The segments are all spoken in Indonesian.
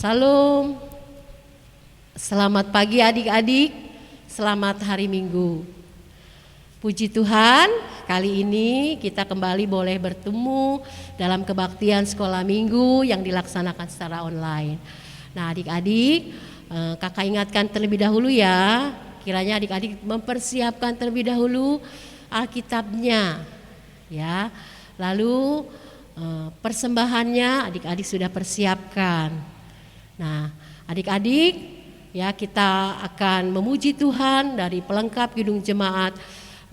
Salam. Selamat pagi adik-adik, selamat hari Minggu. Puji Tuhan, kali ini kita kembali boleh bertemu dalam kebaktian sekolah minggu yang dilaksanakan secara online. Nah adik-adik, kakak ingatkan terlebih dahulu ya, kiranya adik-adik mempersiapkan terlebih dahulu Alkitabnya ya. Lalu persembahannya adik-adik sudah persiapkan. Nah, adik-adik, ya kita akan memuji Tuhan dari pelengkap Kidung Jemaat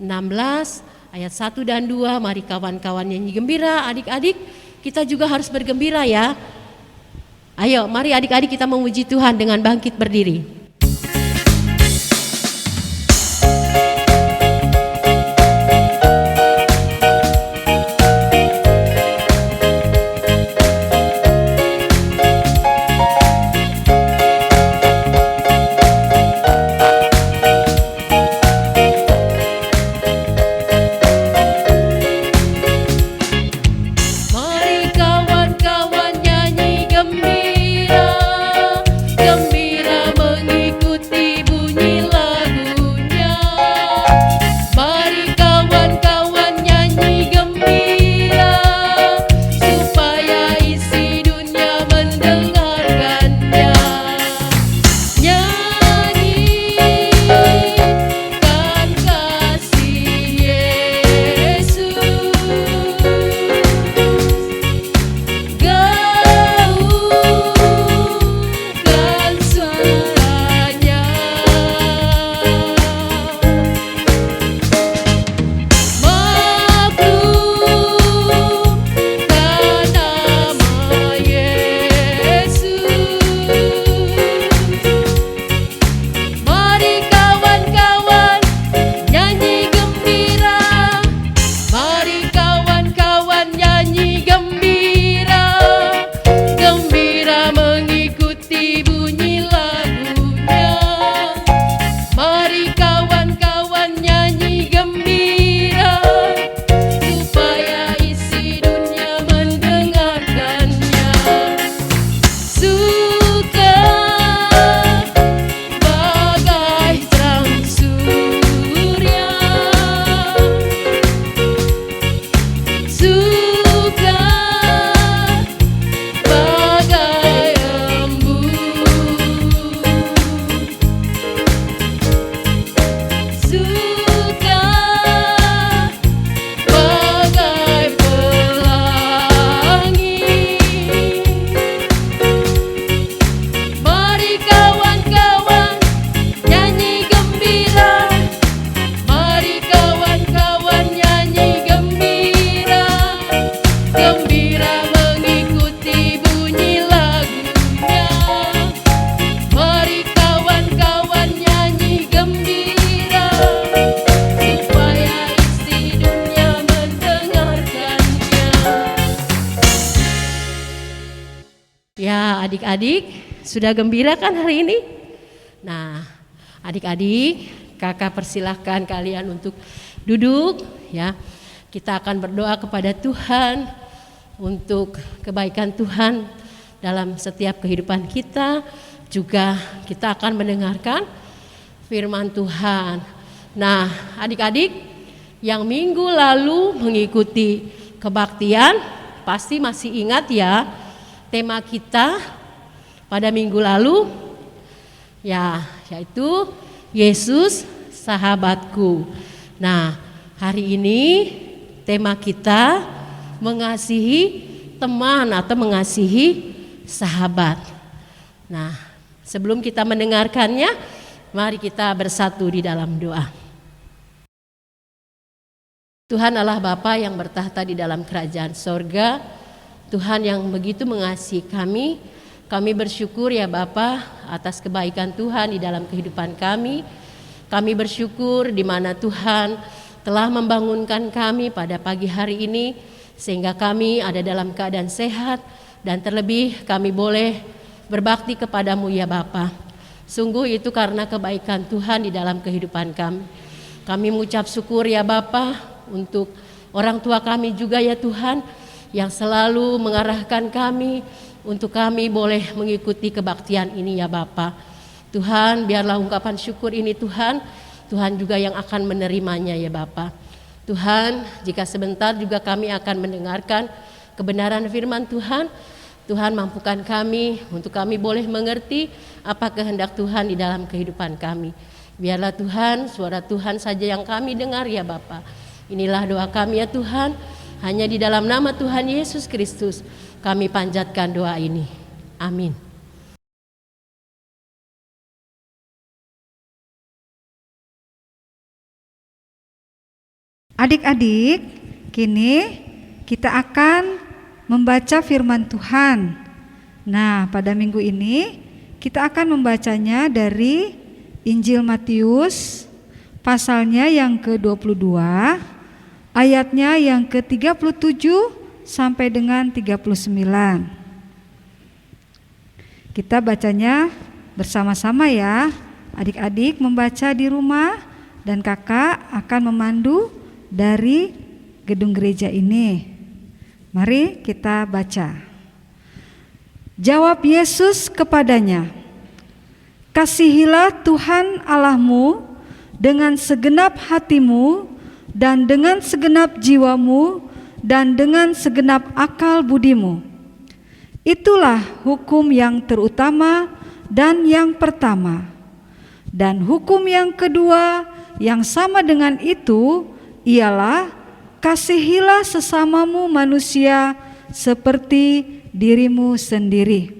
16 ayat 1 dan 2. Mari kawan-kawan nyanyi gembira. Adik-adik, kita juga harus bergembira ya. Ayo, mari adik-adik kita memuji Tuhan dengan bangkit berdiri. Adik-adik sudah gembira kan hari ini? Nah, adik-adik, kakak persilahkan kalian untuk duduk ya. Kita akan berdoa kepada Tuhan untuk kebaikan Tuhan dalam setiap kehidupan kita. Juga kita akan mendengarkan firman Tuhan. Nah, adik-adik yang minggu lalu mengikuti kebaktian pasti masih ingat ya tema kita pada minggu lalu ya, yaitu Yesus sahabatku. Nah, hari ini tema kita mengasihi teman atau mengasihi sahabat. Nah, sebelum kita mendengarkannya, mari kita bersatu di dalam doa. Tuhan Allah Bapa yang bertahta di dalam kerajaan sorga, Tuhan yang begitu mengasihi kami. Kami bersyukur ya Bapa atas kebaikan Tuhan di dalam kehidupan kami. Kami bersyukur di mana Tuhan telah membangunkan kami pada pagi hari ini sehingga kami ada dalam keadaan sehat dan terlebih kami boleh berbakti kepadamu ya Bapa. Sungguh itu karena kebaikan Tuhan di dalam kehidupan kami. Kami mengucap syukur ya Bapa untuk orang tua kami juga ya Tuhan yang selalu mengarahkan kami untuk kami boleh mengikuti kebaktian ini ya Bapa. Tuhan, biarlah ungkapan syukur ini Tuhan juga yang akan menerimanya ya Bapa. Tuhan, jika sebentar juga kami akan mendengarkan kebenaran firman Tuhan, Tuhan mampukan kami untuk kami boleh mengerti apa kehendak Tuhan di dalam kehidupan kami. Biarlah Tuhan, suara Tuhan saja yang kami dengar ya Bapa. Inilah doa kami ya Tuhan, hanya di dalam nama Tuhan Yesus Kristus kami panjatkan doa ini. Amin. Adik-adik, kini kita akan membaca firman Tuhan. Nah, pada minggu ini kita akan membacanya dari Injil Matius, pasalnya yang ke-22, ayatnya yang ke-37 sampai dengan 39. Kita bacanya bersama-sama ya. Adik-adik membaca di rumah dan kakak akan memandu dari gedung gereja ini. Mari kita baca. Jawab Yesus kepadanya, "Kasihilah Tuhan Allahmu dengan segenap hatimu dan dengan segenap jiwamu dan dengan segenap akal budimu. Itulah hukum yang terutama dan yang pertama. Dan hukum yang kedua yang sama dengan itu ialah kasihilah sesamamu manusia seperti dirimu sendiri."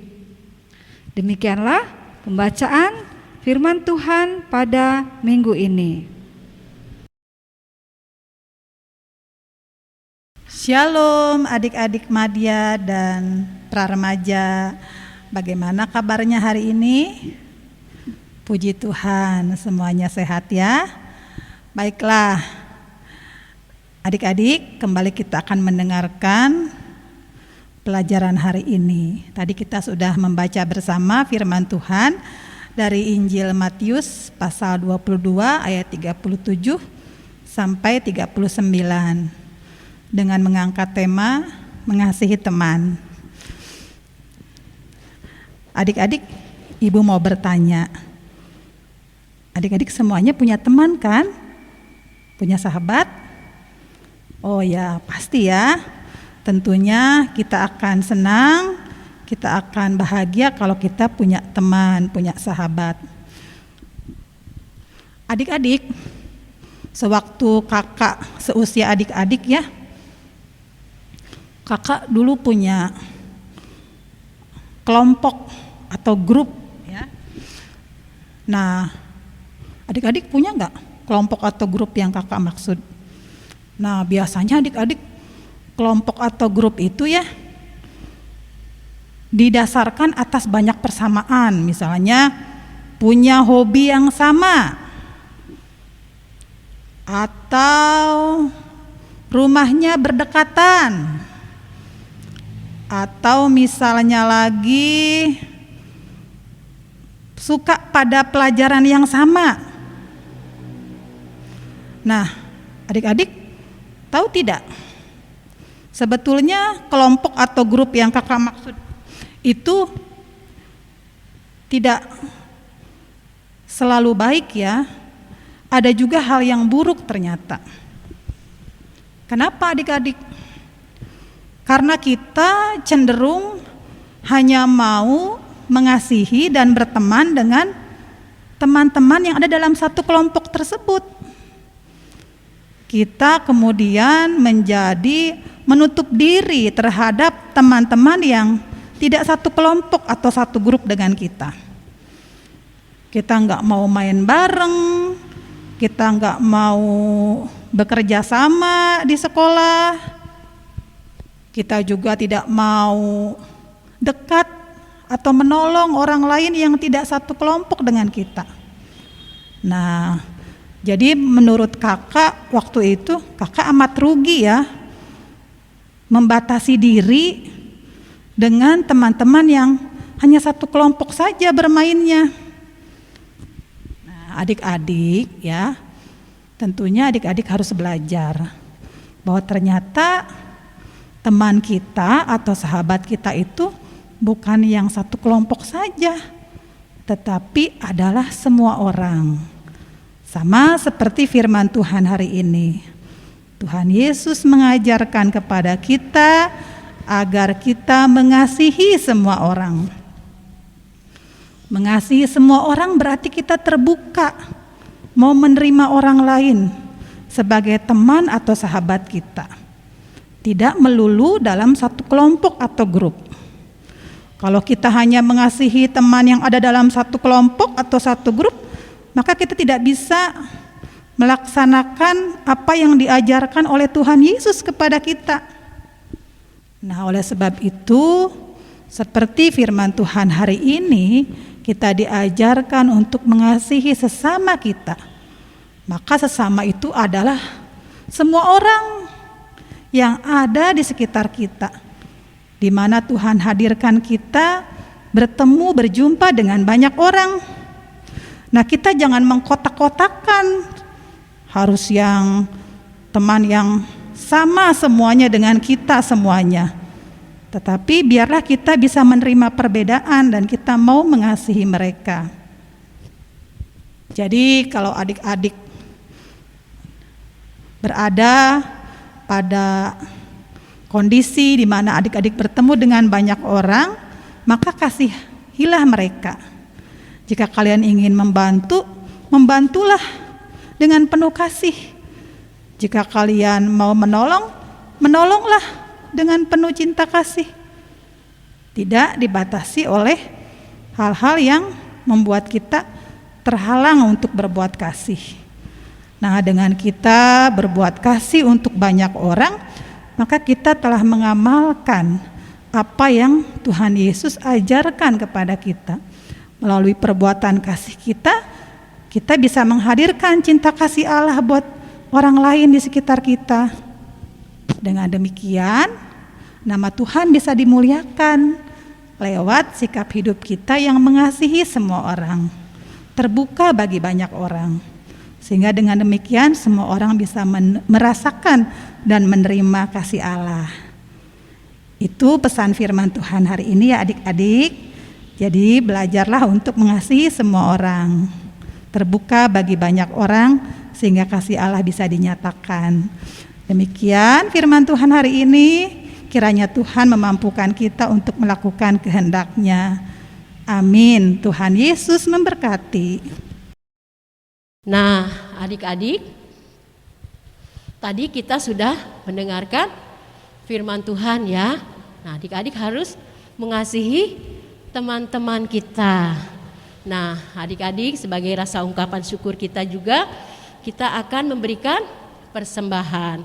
Demikianlah pembacaan firman Tuhan pada minggu ini. Shalom adik-adik Madya dan pra-remaja. Bagaimana kabarnya hari ini? Puji Tuhan, semuanya sehat ya. Baiklah, adik-adik, kembali kita akan mendengarkan pelajaran hari ini. Tadi kita sudah membaca bersama firman Tuhan dari Injil Matius pasal 22 ayat 37 sampai 39 dengan mengangkat tema mengasihi teman. Adik-adik, Ibu mau bertanya. Adik-adik semuanya punya teman kan? Punya sahabat? Oh ya, pasti ya. Tentunya kita akan senang, kita akan bahagia kalau kita punya teman, punya sahabat. Adik-adik, sewaktu kakak seusia adik-adik ya, kakak dulu punya kelompok atau grup ya. Nah, adik-adik punya nggak kelompok atau grup yang kakak maksud? Nah, biasanya adik-adik kelompok atau grup itu ya didasarkan atas banyak persamaan. Misalnya punya hobi yang sama, atau rumahnya berdekatan, atau misalnya lagi suka pada pelajaran yang sama. Nah, adik-adik tahu tidak? Sebetulnya kelompok atau grup yang kakak maksud itu tidak selalu baik ya. Ada juga hal yang buruk ternyata. Kenapa adik-adik? Karena kita cenderung hanya mau mengasihi dan berteman dengan teman-teman yang ada dalam satu kelompok tersebut. Kita kemudian menjadi menutup diri terhadap teman-teman yang tidak satu kelompok atau satu grup dengan kita. Kita nggak mau main bareng, kita nggak mau bekerja sama di sekolah, kita juga tidak mau dekat atau menolong orang lain yang tidak satu kelompok dengan kita. Nah, jadi menurut kakak waktu itu, kakak amat rugi ya membatasi diri dengan teman-teman yang hanya satu kelompok saja bermainnya. Nah, adik-adik ya, tentunya adik-adik harus belajar bahwa ternyata teman kita atau sahabat kita itu bukan yang satu kelompok saja, tetapi adalah semua orang. Sama seperti firman Tuhan hari ini. Tuhan Yesus mengajarkan kepada kita agar kita mengasihi semua orang. Mengasihi semua orang berarti kita terbuka, mau menerima orang lain sebagai teman atau sahabat kita. Tidak melulu dalam satu kelompok atau grup. Kalau kita hanya mengasihi teman yang ada dalam satu kelompok atau satu grup, maka kita tidak bisa melaksanakan apa yang diajarkan oleh Tuhan Yesus kepada kita. Nah, oleh sebab itu, seperti firman Tuhan hari ini, kita diajarkan untuk mengasihi sesama kita. Maka sesama itu adalah semua orang yang ada di sekitar kita, di mana Tuhan hadirkan kita bertemu, berjumpa dengan banyak orang. Nah, kita jangan mengkotak-kotakan, harus yang teman yang sama semuanya dengan kita semuanya. Tetapi biarlah kita bisa menerima perbedaan dan kita mau mengasihi mereka. Jadi kalau adik-adik berada pada kondisi di mana adik-adik bertemu dengan banyak orang, maka kasihilah mereka. Jika kalian ingin membantu, membantulah dengan penuh kasih. Jika kalian mau menolong, menolonglah dengan penuh cinta kasih. Tidak dibatasi oleh hal-hal yang membuat kita terhalang untuk berbuat kasih. Nah, dengan kita berbuat kasih untuk banyak orang, maka kita telah mengamalkan apa yang Tuhan Yesus ajarkan kepada kita. Melalui perbuatan kasih kita bisa menghadirkan cinta kasih Allah buat orang lain di sekitar kita. Dengan demikian, nama Tuhan bisa dimuliakan lewat sikap hidup kita yang mengasihi semua orang, terbuka bagi banyak orang. Sehingga dengan demikian semua orang bisa merasakan dan menerima kasih Allah. Itu pesan firman Tuhan hari ini ya adik-adik. Jadi belajarlah untuk mengasihi semua orang, terbuka bagi banyak orang sehingga kasih Allah bisa dinyatakan. Demikian firman Tuhan hari ini, kiranya Tuhan memampukan kita untuk melakukan kehendak-Nya. Amin. Tuhan Yesus memberkati. Nah, adik-adik, tadi kita sudah mendengarkan firman Tuhan ya. Nah, adik-adik harus mengasihi teman-teman kita. Nah, adik-adik sebagai rasa ungkapan syukur kita juga, kita akan memberikan persembahan.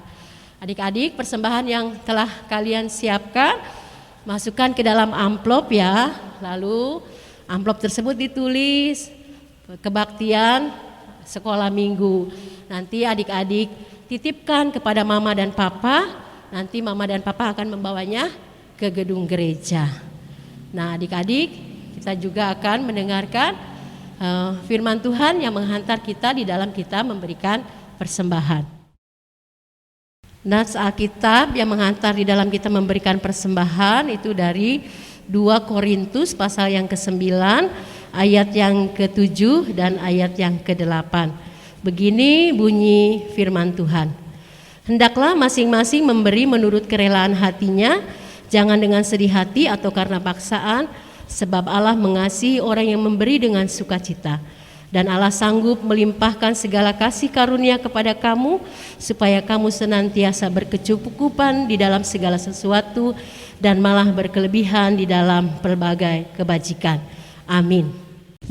Adik-adik, persembahan yang telah kalian siapkan, masukkan ke dalam amplop ya. Lalu amplop tersebut ditulis kebaktian sekolah minggu. Nanti adik-adik titipkan kepada mama dan papa. Nanti mama dan papa akan membawanya ke gedung gereja. Nah, adik-adik, kita juga akan mendengarkan firman Tuhan yang menghantar kita di dalam kita memberikan persembahan. Nats Alkitab yang menghantar di dalam kita memberikan persembahan itu dari 2 Korintus pasal yang ke-9 ayat yang ke-7 dan ayat yang ke-8. Begini bunyi firman Tuhan. Hendaklah masing-masing memberi menurut kerelaan hatinya, jangan dengan sedih hati atau karena paksaan, sebab Allah mengasihi orang yang memberi dengan sukacita. Dan Allah sanggup melimpahkan segala kasih karunia kepada kamu, supaya kamu senantiasa berkecukupan di dalam segala sesuatu, dan malah berkelebihan di dalam pelbagai kebajikan. Amin.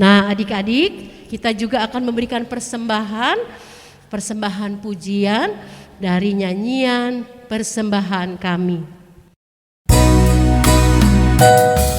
Nah, adik-adik, kita juga akan memberikan persembahan pujian dari nyanyian persembahan kami. Pada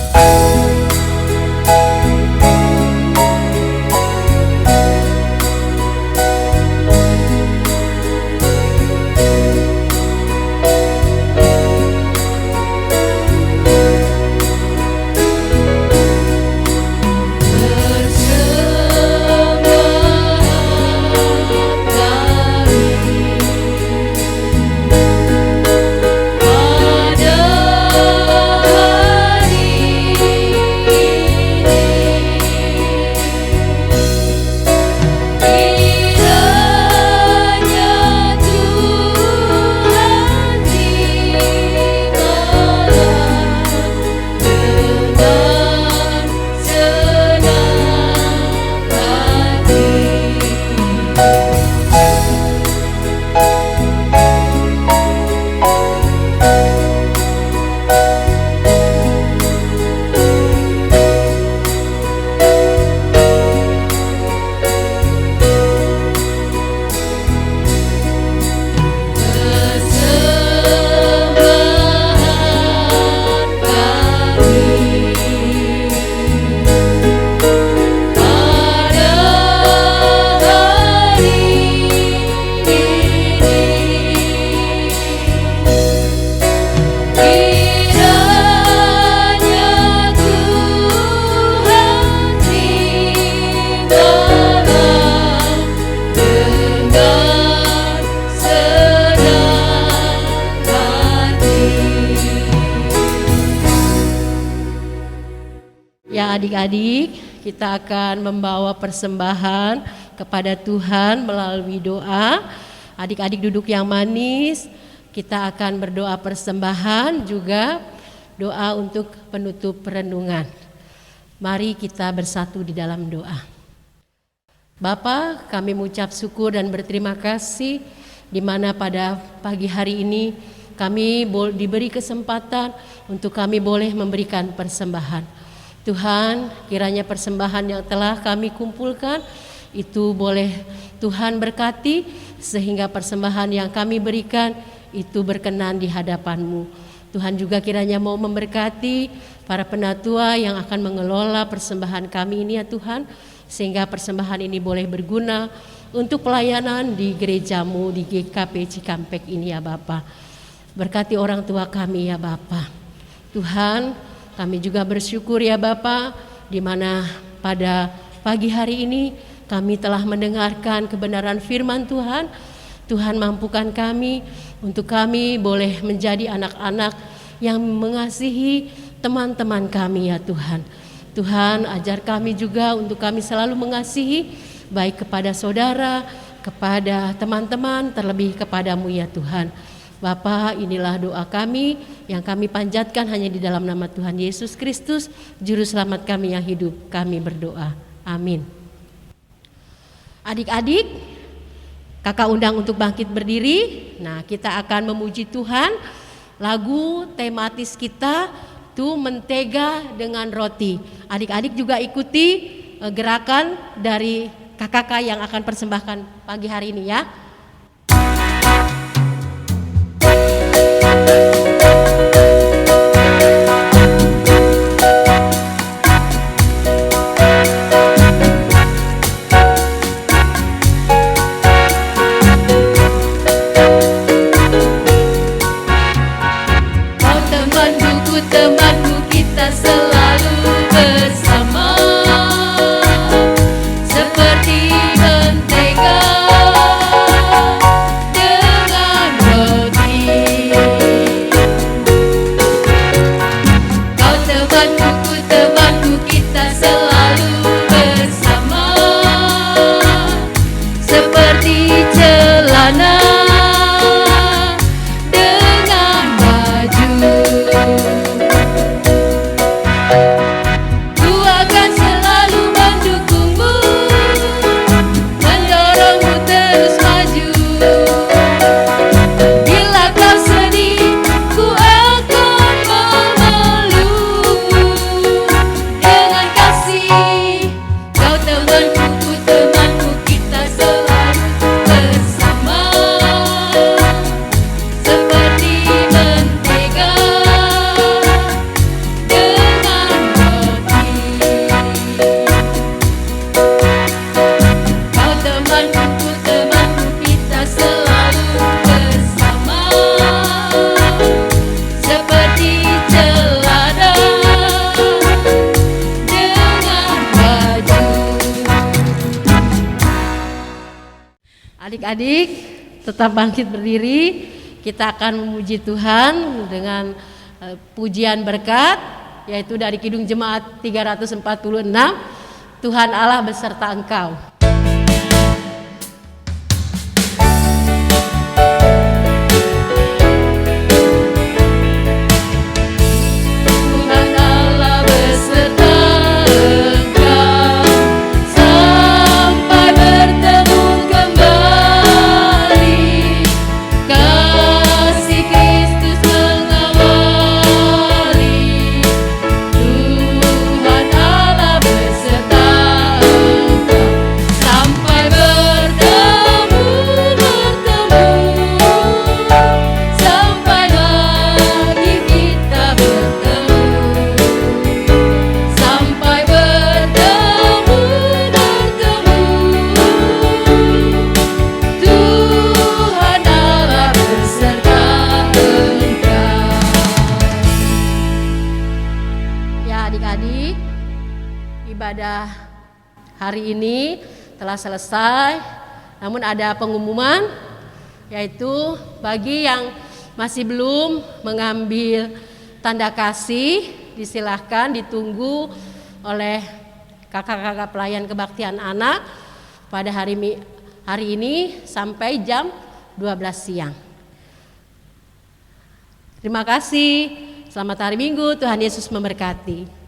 Kiranya Tuhan tinggallah dengan senang hati. Ya adik-adik, kita akan membawa persembahan kepada Tuhan melalui doa. Adik-adik duduk yang manis, kita akan berdoa persembahan juga doa untuk penutup renungan. Mari kita bersatu di dalam doa. Bapa, kami mengucap syukur dan berterima kasih di mana pada pagi hari ini kami diberi kesempatan untuk kami boleh memberikan persembahan. Tuhan, kiranya persembahan yang telah kami kumpulkan itu boleh Tuhan berkati, sehingga persembahan yang kami berikan itu berkenan di hadapan-Mu. Tuhan juga kiranya mau memberkati para penatua yang akan mengelola persembahan kami ini ya Tuhan, sehingga persembahan ini boleh berguna untuk pelayanan di gereja-Mu di GKP Cikampek ini ya Bapa. Berkati orang tua kami ya Bapa. Tuhan, kami juga bersyukur ya Bapa, di mana pada pagi hari ini kami telah mendengarkan kebenaran firman Tuhan. Tuhan mampukan kami untuk kami boleh menjadi anak-anak yang mengasihi teman-teman kami ya Tuhan. Tuhan, ajar kami juga untuk kami selalu mengasihi baik kepada saudara, kepada teman-teman, terlebih kepadamu ya Tuhan. Bapa, inilah doa kami yang kami panjatkan hanya di dalam nama Tuhan Yesus Kristus, Juru Selamat kami yang hidup. Kami berdoa. Amin. Adik-adik, kakak undang untuk bangkit berdiri. Nah, kita akan memuji Tuhan. Lagu tematis kita tuh mentega dengan roti. Adik-adik juga ikuti gerakan dari kakak yang akan persembahkan pagi hari ini ya. Temanku kita selalu bersama, seperti mentega dengan roti. Kau temanku, temanku kita selalu bersama, seperti celana dengan baju. Ku akan selalu mendukungmu, mendorongmu terus maju. Bila kau sedih, ku akan memelukmu dengan kasih. Kau temanku, ku temanku, kita selalu bersama, seperti mentega dengan roti. Kau temanku, temanku, kita selalu bersama, seperti celana dengan baju. Adik-adik tetap bangkit berdiri. Kita akan memuji Tuhan dengan pujian berkat, yaitu dari Kidung Jemaat 346, Tuhan Allah beserta engkau. Tuhan Allah beserta engkau, sampai bertemu kembali. Kasih Kristus mengawali. Tuhan Allah beserta engkau. ibadah hari ini telah selesai. Namun ada pengumuman, yaitu bagi yang masih belum mengambil tanda kasih, disilahkan ditunggu oleh kakak-kakak pelayan kebaktian anak pada hari ini sampai jam 12 siang. Terima kasih. Selamat hari Minggu. Tuhan Yesus memberkati.